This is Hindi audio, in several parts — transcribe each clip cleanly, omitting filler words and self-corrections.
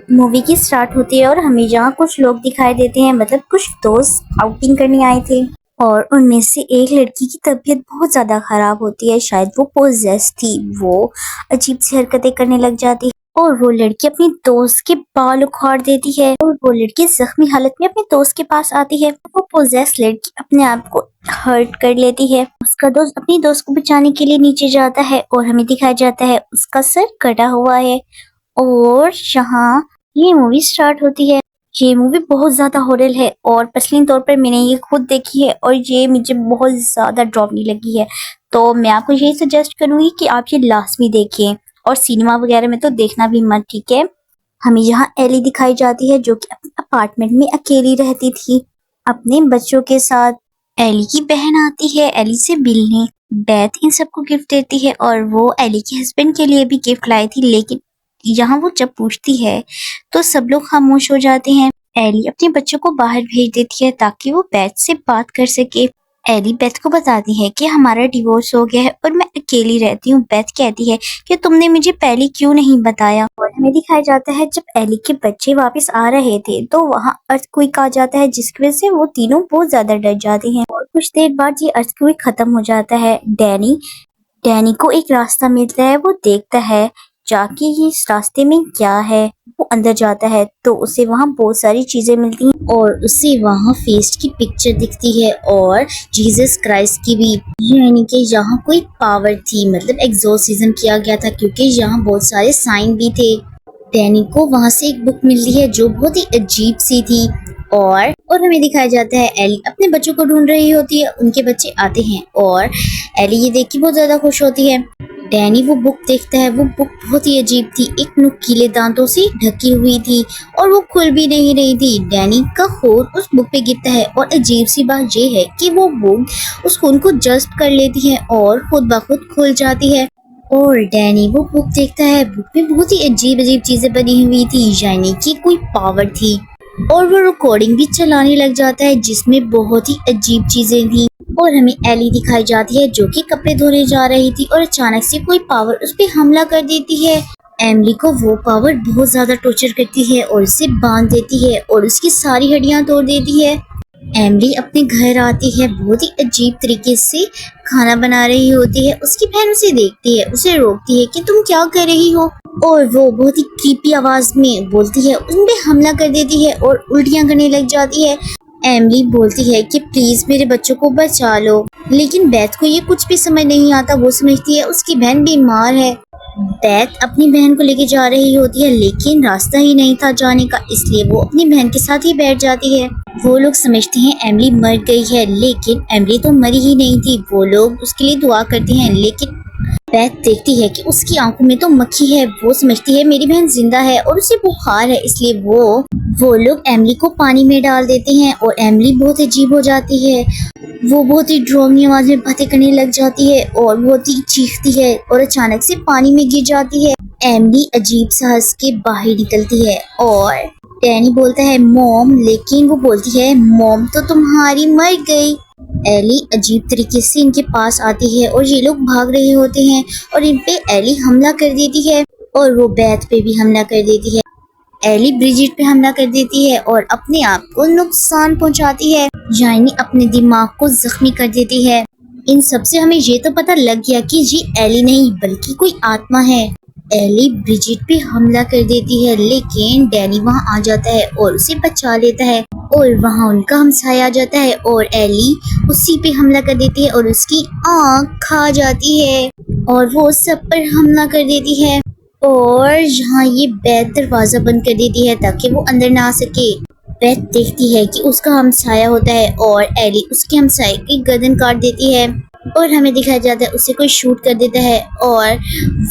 मूवी की स्टार्ट होती है और हमें यहाँ कुछ लोग दिखाई देते हैं, मतलब कुछ दोस्त आउटिंग करने आए थे और उनमें से एक लड़की की तबीयत बहुत ज्यादा खराब होती है। शायद वो पोजेस थी, वो अजीब सी हरकतें करने लग जाती है और वो लड़की अपनी दोस्त के बाल उखाड़ देती है और वो लड़की जख्मी हालत में अपने दोस्त के पास आती है। वो पोजेस लड़की अपने आप को हर्ट कर लेती है। उसका दोस्त अपनी दोस्त को बचाने के लिए नीचे जाता है और हमें दिखाया जाता है उसका सर कटा हुआ है। और यहाँ ये मूवी स्टार्ट होती है। ये मूवी बहुत ज्यादा हॉरर है और पसलीन तौर पर मैंने ये खुद देखी है और ये मुझे बहुत ज्यादा ड्रॉपनी लगी है। तो मैं आपको यही सजेस्ट करूंगी कि आप ये लास्ट में देखें और सिनेमा वगैरह में तो देखना भी मत, ठीक है। हमें यहाँ एली दिखाई जाती है जो कि अपने अपार्टमेंट में अकेली रहती थी अपने बच्चों के साथ। एली की बहन आती है एली से मिलने। बेथ इन सबको गिफ्ट देती है और वो एली के हस्बैंड के लिए भी गिफ्ट लाई थी, लेकिन यहाँ वो जब पूछती है तो सब लोग खामोश हो जाते हैं। एली अपने बच्चों को बाहर भेज देती है ताकि वो बेथ से बात कर सके। एली बेथ को बताती है कि हमारा डिवोर्स हो गया है और मैं अकेली रहती हूँ। बेथ कहती है कि तुमने मुझे पहले क्यों नहीं बताया। और हमें दिखाया जाता है जब एली के बच्चे वापस आ रहे थे तो वहाँ अर्थक्वेक आ जाता है, जिसकी वजह से वो तीनों बहुत ज्यादा डर जाते हैं। और कुछ देर बाद ये अर्थक्वेक खत्म हो जाता है। डैनी को एक रास्ता मिलता है। वो देखता है जाके ये इस रास्ते में क्या है। वो अंदर जाता है तो उसे वहाँ बहुत सारी चीजें मिलती हैं और उसे वहाँ फेस्ट की पिक्चर दिखती है और जीसस क्राइस्ट की भी, यानी कि यहाँ कोई पावर थी, मतलब एग्जोर्सिज्म किया गया था क्योंकि यहाँ बहुत सारे साइन भी थे। डैनी को वहाँ से एक बुक मिलती है जो बहुत ही अजीब सी थी और हमें दिखाया जाता है एली अपने बच्चों को ढूंढ रही होती है। उनके बच्चे आते हैं और एली ये देख के बहुत ज्यादा खुश होती है। डैनी वो बुक देखता है। वो बुक बहुत ही अजीब थी, एक नुकीले दांतों से ढकी हुई थी और वो खुल भी नहीं रही थी। डैनी का खून उस बुक पे गिरता है और अजीब सी बात ये है कि वो बुक उस खून को जज्ब कर लेती है और खुद ब खुद खुल जाती है। और डैनी वो बुक देखता है। बुक में बहुत ही अजीब अजीब चीजें बनी हुई थी, यानी कि कोई पावर थी। और वो रिकॉर्डिंग भी चलाने लग जाता है जिसमें बहुत ही अजीब चीजें थी। और हमें एली दिखाई जाती है जो कि कपड़े धोने जा रही थी और अचानक से कोई पावर उस पे हमला कर देती है। एमली को वो पावर बहुत ज्यादा टॉर्चर करती है और उसे बांध देती है और उसकी सारी हड्डियां तोड़ देती है। एमली अपने घर आती है, बहुत ही अजीब तरीके से खाना बना रही होती है। उसकी बहन उसे देखती है, उसे रोकती है कि तुम क्या कर रही हो, और वो बहुत ही क्रीपी आवाज में बोलती है, उन पे हमला कर देती है और उल्टियां करने लग जाती है। एमली बोलती है कि प्लीज मेरे बच्चों को बचा लो, लेकिन बेथ को ये कुछ भी समझ नहीं आता। वो समझती है उसकी बहन बीमार है। बेथ अपनी बहन को लेके जा रही होती है लेकिन रास्ता ही नहीं था जाने का, इसलिए वो अपनी बहन के साथ ही बैठ जाती है। वो लोग समझते हैं एमली मर गई है, लेकिन एमली तो मरी ही नहीं थी। वो लोग उसके लिए दुआ करते हैं, लेकिन बेथ देखती है कि उसकी आंखों में तो मक्खी है। वो समझती है मेरी बहन जिंदा है और उसे बुखार है, इसलिए वो लोग एमली को पानी में डाल देते हैं और एमली बहुत अजीब हो जाती है। वो बहुत ही डरावनी आवाज में बातें करने लग जाती है और बहुत ही चीखती है और अचानक से पानी में गिर जाती है। एमली अजीब सा हंस के बाहर निकलती है और डैनी बोलता है मॉम, लेकिन वो बोलती है मॉम तो तुम्हारी मर गई। एली अजीब तरीके से इनके पास आती है और ये लोग भाग रहे होते हैं और इन पे एली हमला कर देती है और वो बेथ पे भी हमला कर देती है। एली ब्रिजिट पे हमला कर देती है और अपने आप को नुकसान पहुंचाती है, यानी अपने दिमाग को जख्मी कर देती है। इन सब से हमें ये तो पता लग गया कि ये एली नहीं बल्कि कोई आत्मा है। एली ब्रिजिट पे हमला कर देती है, लेकिन डैनी वहाँ आ जाता है और उसे बचा लेता है और वहाँ उनका हमसाया आ जाता है और एली उसी पे हमला कर देती है और उसकी आँख खा जाती है और वो सब पर हमला कर देती है। और यहाँ ये बेथ दरवाजा बंद कर देती है ताकि वो अंदर ना आ सके। बेथ देखती है कि उसका हमसाया होता है और एली उसके हमसाये की गर्दन काट देती है और हमें दिखाया जाता है उसे कोई शूट कर देता है और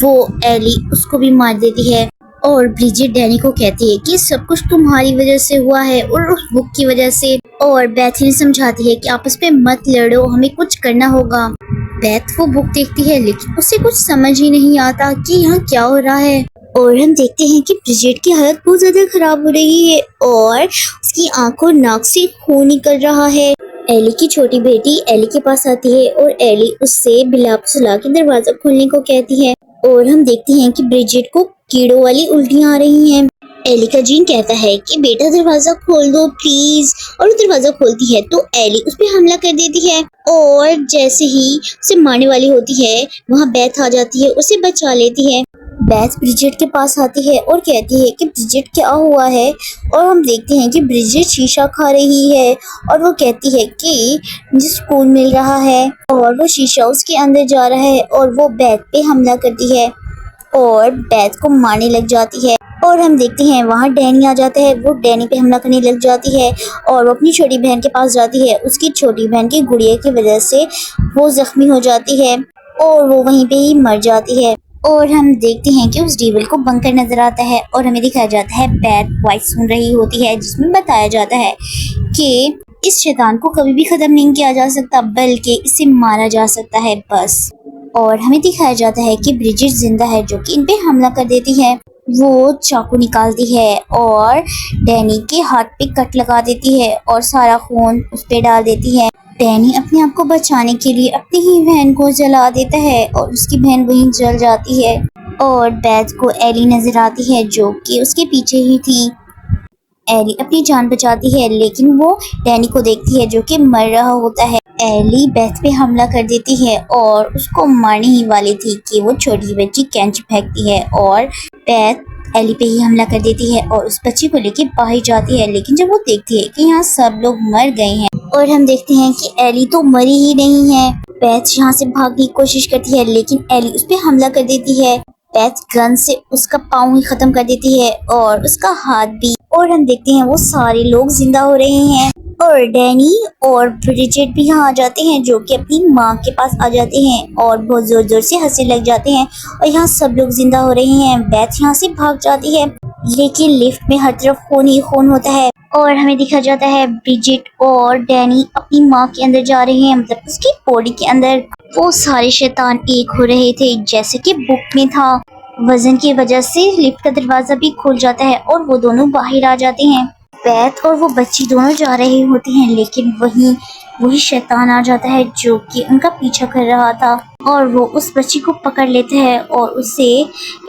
वो एली उसको भी मार देती है। और ब्रिजिट डैनी को कहती है कि सब कुछ तुम्हारी वजह से हुआ है और उस बुक की वजह से। और बेथ ने समझाती है कि आपस में मत लड़ो, हमें कुछ करना होगा। बेथ वो बुक देखती है लेकिन उसे कुछ समझ ही नहीं आता कि यहाँ क्या हो रहा है। और हम देखते हैं कि ब्रिजिट की हालत बहुत ज्यादा खराब हो रही है और उसकी आंख और नाक से खून निकल रहा है। एली की छोटी बेटी एली के पास आती है और एली उससे बिलाप सुला के दरवाजा खोलने को कहती है और हम देखते हैं कि ब्रिजिट को कीड़ों वाली उल्टियां आ रही हैं। एली का जीन कहता है कि बेटा दरवाजा खोल दो प्लीज, और वो दरवाजा खोलती है तो एली उस पर हमला कर देती है। और जैसे ही उसे मारने वाली होती है वहाँ बेथ आ जाती है, उसे बचा लेती है। बेथ ब्रिजेट के पास आती है और कहती है कि ब्रिजेट क्या हुआ है, और हम देखते हैं कि ब्रिजेट शीशा खा रही है और वो कहती है कि मुझे सुकून मिल रहा है, और वो शीशा उसके अंदर जा रहा है और वो बेथ पे हमला करती है और बेथ को मारने लग जाती है। और हम देखते हैं वहाँ डैनी आ जाता है, वो डैनी पे हमला करने लग जाती है और वो अपनी छोटी बहन के पास जाती है। उसकी छोटी बहन की गुड़िया की वजह से वो जख्मी हो जाती है और वो वहीं पे ही मर जाती है। और हम देखते हैं कि उस डेविल को बंकर नजर आता है और हमें दिखाया जाता है बेथ वॉइस सुन रही होती है, जिसमें बताया जाता है कि इस शैतान को कभी भी खत्म नहीं किया जा सकता, बल्कि इसे मारा जा सकता है बस। और हमें दिखाया जाता है कि ब्रिजेट जिंदा है, जो कि इन पे हमला कर देती है। वो चाकू निकालती है और डैनी के हाथ पे कट लगा देती है और सारा खून उस पे डाल देती है। डैनी अपने आप को बचाने के लिए अपनी ही बहन को जला देता है और उसकी बहन वहीं जल जाती है। और बेथ को एली नजर आती है, जो कि उसके पीछे ही थी। एली अपनी जान बचाती है, लेकिन वो डैनी को देखती है जो कि मर रहा होता है। एली बेथ पे हमला कर देती है और उसको मारने ही वाली थी कि वो छोटी बच्ची कैंची फेंकती है और बेथ एली पे ही हमला कर देती है और उस बच्ची को लेके बाहर जाती है। लेकिन जब वो देखती है कि यहाँ सब लोग मर गए हैं और हम देखते हैं कि एली तो मरी ही नहीं है, बेथ यहाँ से भागने की कोशिश करती है, लेकिन एली उस पे हमला कर देती है। बेथ गन से उसका पाँव ही खत्म कर देती है और उसका हाथ भी। और हम देखते हैं वो सारे लोग जिंदा हो रहे हैं और डैनी और ब्रिजेट भी यहाँ आ जाते हैं, जो कि अपनी माँ के पास आ जाते हैं और बहुत जोर जोर से हंसने लग जाते हैं। और यहाँ सब लोग जिंदा हो रहे हैं। बेथ यहाँ से भाग जाती है, लेकिन लिफ्ट में हर तरफ खून ही खून होता है और हमें दिखा जाता है ब्रिजेट और डैनी अपनी माँ के अंदर जा रहे हैं, मतलब उसकी बॉडी के अंदर। वो सारे शैतान एक हो रहे थे, जैसे कि बुक में था। वजन की वजह से लिफ्ट का दरवाजा भी खुल जाता है और वो दोनों बाहर आ जाते हैं। बेथ और वो बच्ची दोनों जा रही होती हैं, लेकिन वही शैतान आ जाता है जो कि उनका पीछा कर रहा था और वो उस बच्ची को पकड़ लेता है और उससे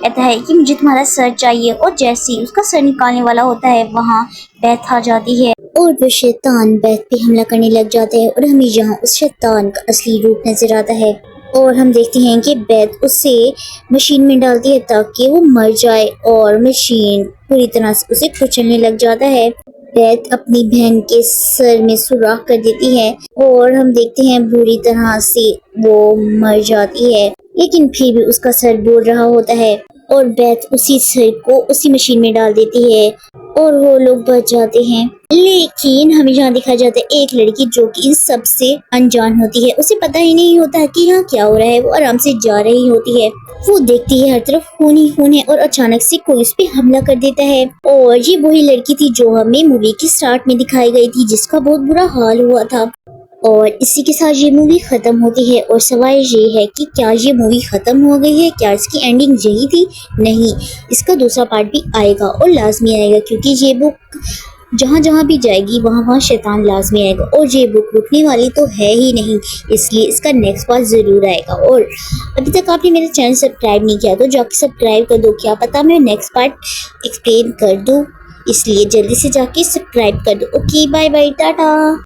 कहता है कि मुझे तुम्हारा सर चाहिए। और जैसे ही उसका सर निकालने वाला होता है वहाँ बेथ आ जाती है और वो शैतान बेथ पे हमला करने लग जाता है और हमें यहाँ उस शैतान का असली रूप नजर आता है। और हम देखते हैं कि बेथ उसे मशीन में डालती है ताकि वो मर जाए और मशीन पूरी तरह से उसे कुचलने लग जाता है। बेथ अपनी बहन के सर में सुराख कर देती है और हम देखते हैं बुरी तरह से वो मर जाती है, लेकिन फिर भी उसका सर बोल रहा होता है और बेथ उसी सर को उसी मशीन में डाल देती है और वो लोग बच जाते हैं। लेकिन हमें यहाँ दिखाया जाता है एक लड़की जो कि इन सब से अनजान होती है, उसे पता ही नहीं होता है कि यहाँ क्या हो रहा है। वो आराम से जा रही होती है, वो देखती है हर तरफ खून ही खून है और अचानक से कोई उस पे हमला कर देता है। और ये वही लड़की थी जो हमें मूवी की स्टार्ट में दिखाई गई थी, जिसका बहुत बुरा हाल हुआ था। और इसी के साथ ये मूवी खत्म होती है और सवाल ये है कि क्या ये मूवी खत्म हो गई है, क्या इसकी एंडिंग यही थी? नहीं, इसका दूसरा पार्ट भी आएगा और लाजमी आएगा, क्योंकि ये बुक जहाँ जहाँ भी जाएगी वहाँ वहाँ शैतान लाजमी आएगा और ये बुक रुकने वाली तो है ही नहीं, इसलिए इसका नेक्स्ट पार्ट जरूर आएगा। और अभी तक आपने मेरा चैनल सब्सक्राइब नहीं किया तो जाके सब्सक्राइब कर दो, क्या पता मैं नेक्स्ट पार्ट एक्सप्लेन कर दूँ, इसलिए जल्दी से जाके सब्सक्राइब कर दो। Okay, bye bye, Tata.